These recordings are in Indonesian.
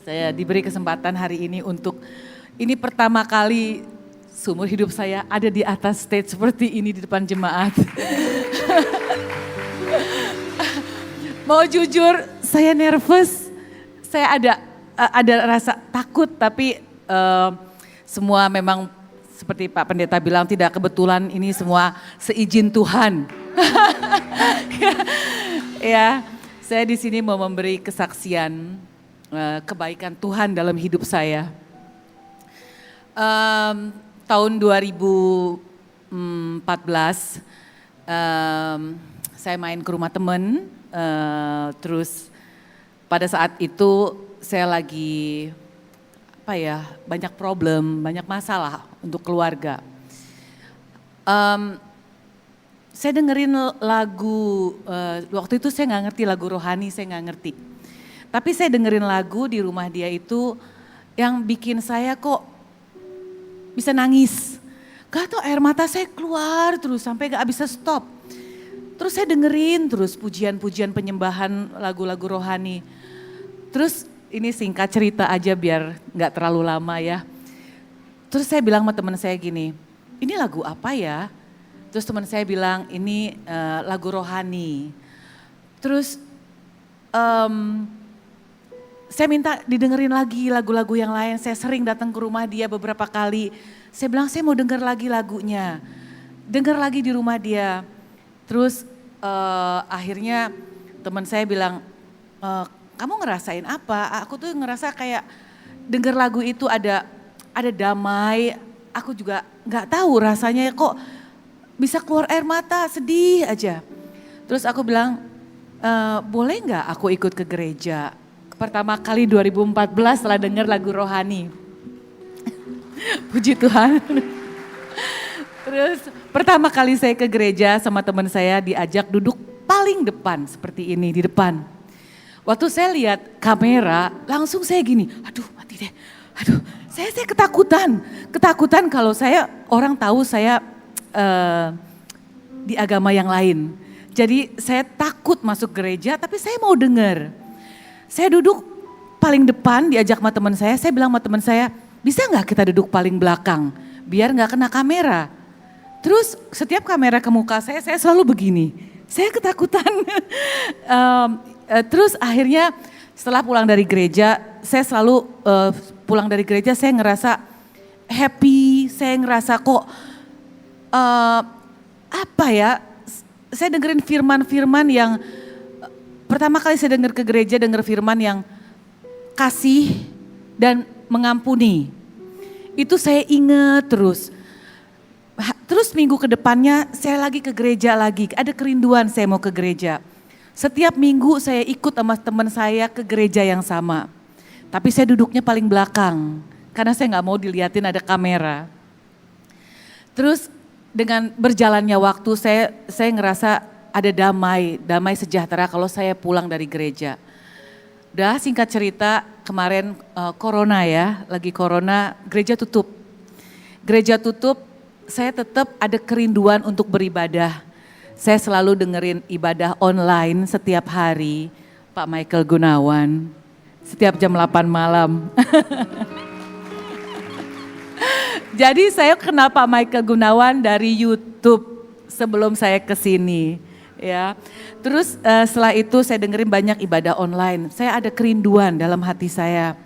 Saya diberi kesempatan hari ini untuk ini pertama kali seumur hidup saya ada di atas stage seperti ini di depan jemaat. Mau jujur, saya nervous, saya ada rasa takut, tapi semua memang seperti Pak Pendeta bilang tidak kebetulan, ini semua seizin Tuhan. Ya, saya di sini mau memberi kesaksian kebaikan Tuhan dalam hidup saya. Tahun 2014 saya main ke rumah temen, terus pada saat itu saya lagi banyak problem, banyak masalah untuk keluarga. Saya dengerin lagu, waktu itu saya nggak ngerti lagu rohani, saya nggak ngerti. Tapi saya dengerin lagu di rumah dia itu yang bikin saya kok bisa nangis. Gak tau air mata saya keluar terus sampai gak bisa stop. Terus saya dengerin terus pujian-pujian penyembahan lagu-lagu rohani. Terus ini singkat cerita aja biar gak terlalu lama ya. Terus saya bilang sama teman saya gini, ini lagu apa ya? Terus teman saya bilang ini lagu rohani. Terus saya minta didengerin lagi lagu-lagu yang lain. Saya sering datang ke rumah dia beberapa kali. Saya bilang saya mau denger lagi lagunya. Denger lagi di rumah dia. Terus akhirnya teman saya bilang, kamu ngerasain apa? Aku tuh ngerasa kayak denger lagu itu ada damai. Aku juga gak tahu rasanya kok bisa keluar air mata, sedih aja. Terus aku bilang, boleh gak aku ikut ke gereja? Pertama kali 2014 setelah dengar lagu rohani. Puji Tuhan. Terus pertama kali saya ke gereja sama teman saya diajak duduk paling depan seperti ini di depan. Waktu saya lihat kamera langsung saya gini, aduh mati deh. Aduh saya ketakutan. Ketakutan kalau orang tahu saya di agama yang lain. Jadi saya takut masuk gereja tapi saya mau dengar. Saya duduk paling depan diajak sama teman saya bilang sama teman saya, bisa gak kita duduk paling belakang biar gak kena kamera. Terus setiap kamera ke muka saya selalu begini, saya ketakutan. Terus akhirnya setelah pulang dari gereja, saya selalu pulang dari gereja saya ngerasa happy, saya ngerasa kok saya dengerin firman-firman yang pertama kali saya dengar ke gereja, dengar firman yang kasih dan mengampuni. Itu saya ingat terus. Terus minggu ke depannya saya lagi ke gereja lagi, ada kerinduan saya mau ke gereja. Setiap minggu saya ikut sama teman saya ke gereja yang sama. Tapi saya duduknya paling belakang, karena saya gak mau dilihatin ada kamera. Terus dengan berjalannya waktu saya ngerasa ada damai sejahtera kalau saya pulang dari gereja. Udah singkat cerita kemarin corona ya, lagi corona gereja tutup. Gereja tutup, saya tetap ada kerinduan untuk beribadah. Saya selalu dengerin ibadah online setiap hari, Pak Michael Gunawan, setiap jam 8 malam. Jadi saya kenal Pak Michael Gunawan dari YouTube sebelum saya kesini. Ya, terus setelah itu saya dengerin banyak ibadah online. Saya ada kerinduan dalam hati saya.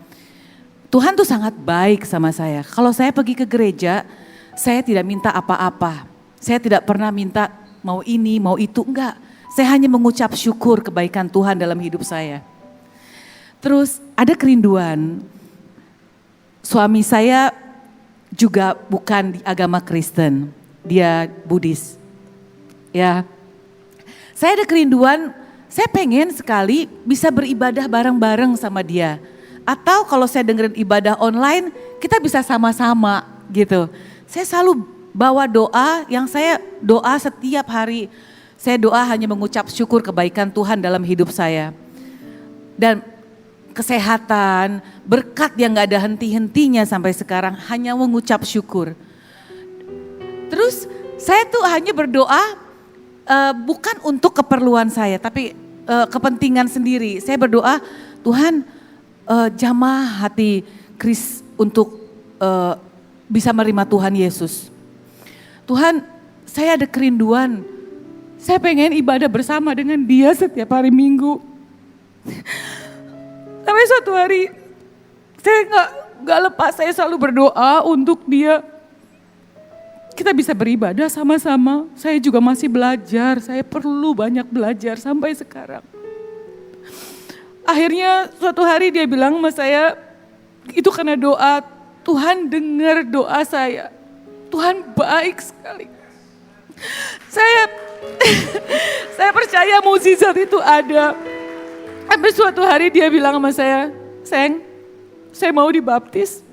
Tuhan tuh sangat baik sama saya. Kalau saya pergi ke gereja, saya tidak minta apa-apa. Saya tidak pernah minta mau ini, mau itu, enggak. Saya hanya mengucap syukur kebaikan Tuhan dalam hidup saya. Terus ada kerinduan. Suami saya juga bukan di agama Kristen, dia Buddhis. Ya. Saya ada kerinduan, saya pengen sekali bisa beribadah bareng-bareng sama dia. Atau kalau saya dengerin ibadah online, kita bisa sama-sama gitu. Saya selalu bawa doa yang saya doa setiap hari. Saya doa hanya mengucap syukur kebaikan Tuhan dalam hidup saya. Dan kesehatan, berkat yang gak ada henti-hentinya sampai sekarang, hanya mengucap syukur. Terus saya tuh hanya berdoa bukan untuk keperluan saya, tapi kepentingan sendiri. Saya berdoa, Tuhan jamah hati Chris untuk bisa menerima Tuhan Yesus. Tuhan, saya ada kerinduan. Saya pengen ibadah bersama dengan dia setiap hari Minggu. Sampai suatu hari saya nggak lepas, saya selalu berdoa untuk dia. Kita bisa beribadah sama-sama. Saya juga masih belajar, saya perlu banyak belajar sampai sekarang. Akhirnya suatu hari dia bilang sama saya, itu karena doa, Tuhan dengar doa saya. Tuhan baik sekali. Saya percaya mukjizat itu ada. Sampai suatu hari dia bilang sama saya, "Sayang, saya mau dibaptis."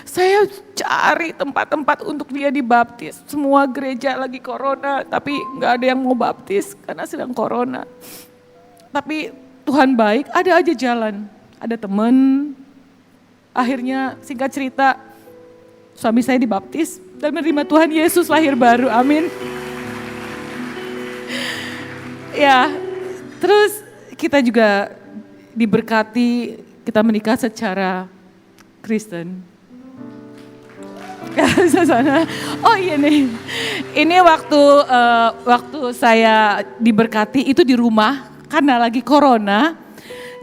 Saya cari tempat-tempat untuk dia dibaptis. Semua gereja lagi corona, tapi gak ada yang mau baptis karena sedang corona. Tapi Tuhan baik, ada aja jalan. Ada teman, akhirnya singkat cerita, suami saya dibaptis dan menerima Tuhan Yesus lahir baru, amin. Ya, terus kita juga diberkati, kita menikah secara Kristen. Oh iya nih, ini waktu saya diberkati itu di rumah karena lagi corona.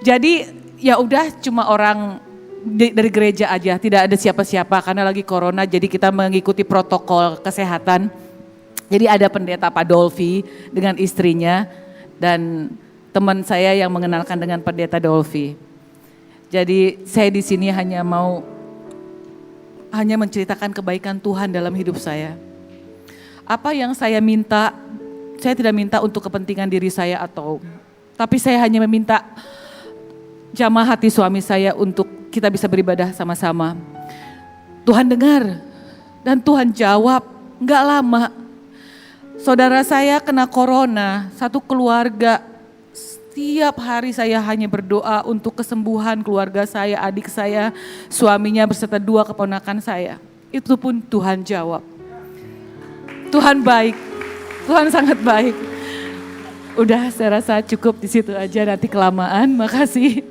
Jadi ya udah cuma orang dari gereja aja, tidak ada siapa-siapa karena lagi corona. Jadi kita mengikuti protokol kesehatan. Jadi ada pendeta Pak Dolfi dengan istrinya dan teman saya yang mengenalkan dengan pendeta Dolfi. Jadi saya di sini hanya menceritakan kebaikan Tuhan dalam hidup saya. Apa yang saya minta, saya tidak minta untuk kepentingan diri saya tapi saya hanya meminta jamah hati suami saya untuk kita bisa beribadah sama-sama. Tuhan dengar dan Tuhan jawab, enggak lama. Saudara saya kena corona, satu keluarga. Setiap hari saya hanya berdoa untuk kesembuhan keluarga saya, adik saya, suaminya beserta 2 keponakan saya. Itu pun Tuhan jawab. Tuhan baik, Tuhan sangat baik. Udah saya rasa cukup di situ aja, nanti kelamaan, makasih.